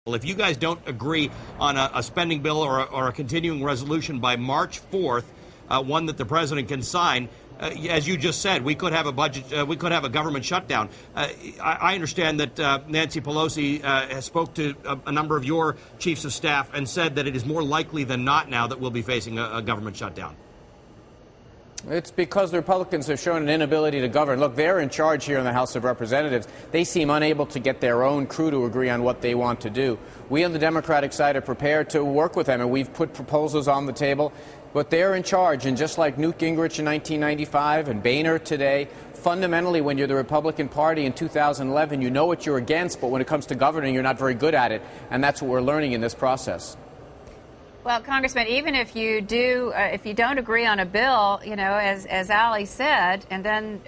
If you guys don't agree on a spending bill or a continuing resolution by March 4th, one that the president can sign, as you just said, we could have a budget, we could have a government shutdown. I understand that Nancy Pelosi has spoke to a number of your chiefs of staff and said that it is more likely than not now that we'll be facing a government shutdown. It's because the Republicans have shown an inability to govern. Look, they're in charge here in the House of Representatives. They seem unable to get their own crew to agree on what they want to do. We on the Democratic side are prepared to work with them, and we've put proposals on the table. But they're in charge, and just like Newt Gingrich in 1995 and Boehner today, fundamentally, when you're the Republican Party in 2011, you know what you're against, but when it comes to governing, you're not very good at it, and that's what we're learning in this process. Well, Congressman, even if you don't agree on a bill, you know, as Ali said, and then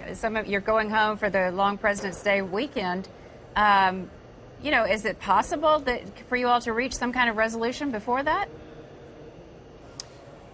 you're going home for the long President's Day weekend, you know, is it possible for you all to reach some kind of resolution before that?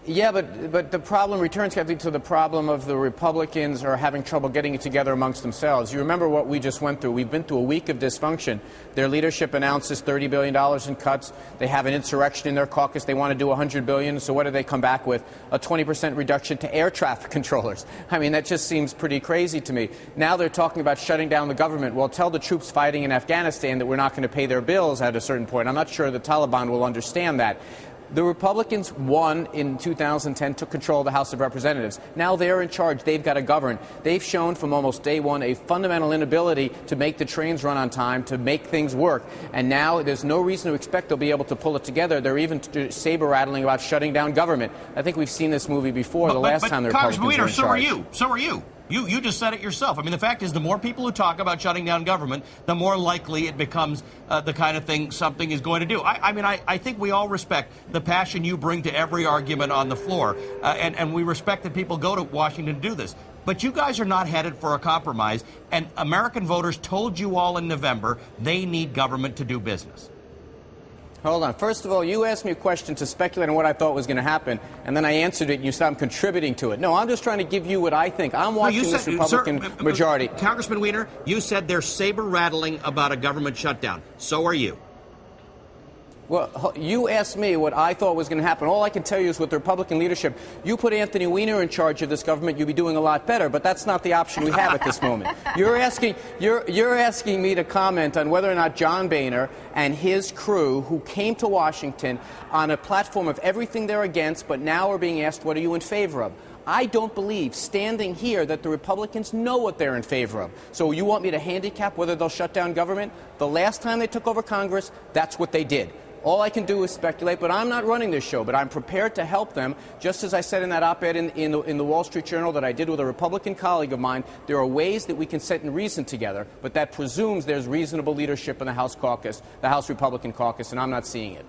Yeah, but the problem returns, Kathy, to the problem of the Republicans are having trouble getting it together amongst themselves. You remember what we just went through. We've been through a week of dysfunction. Their leadership announces $30 billion in cuts. They have an insurrection in their caucus. They want to do $100 billion. So what do they come back with? A 20% reduction to air traffic controllers. I mean, that just seems pretty crazy to me. Now they're talking about shutting down the government. Well, tell the troops fighting in Afghanistan that we're not going to pay their bills at a certain point. I'm not sure the Taliban will understand that. The Republicans won in 2010, took control of the House of Representatives. Now they're in charge. They've got to govern. They've shown from almost day one a fundamental inability to make the trains run on time, to make things work. And now there's no reason to expect they'll be able to pull it together. They're even saber-rattling about shutting down government. I think we've seen this movie before. The last time the Republicans were in charge. So are you. So are you. You just said it yourself. I mean, the fact is, the more people who talk about shutting down government, the more likely it becomes the kind of thing something is going to do. I think we all respect the passion you bring to every argument on the floor, and we respect that people go to Washington to do this. But you guys are not headed for a compromise, and American voters told you all in November they need government to do business. Hold on. First of all, you asked me a question to speculate on what I thought was going to happen, and then I answered it, and you said I'm contributing to it. No, I'm just trying to give you what I think. I'm watching this Republican majority. Congressman Wiener, you said they're saber-rattling about a government shutdown. So are you. Well, you asked me what I thought was going to happen. All I can tell you is with the Republican leadership, you put Anthony Weiner in charge of this government, you'd be doing a lot better. But that's not the option we have at this moment. You're asking me to comment on whether or not John Boehner and his crew, who came to Washington on a platform of everything they're against, but now are being asked, what are you in favor of? I don't believe, standing here, that the Republicans know what they're in favor of. So you want me to handicap whether they'll shut down government? The last time they took over Congress, that's what they did. All I can do is speculate, but I'm not running this show. But I'm prepared to help them. Just as I said in that op-ed in the Wall Street Journal that I did with a Republican colleague of mine, there are ways that we can sit and reason together, but that presumes there's reasonable leadership in the House caucus, the House Republican caucus, and I'm not seeing it.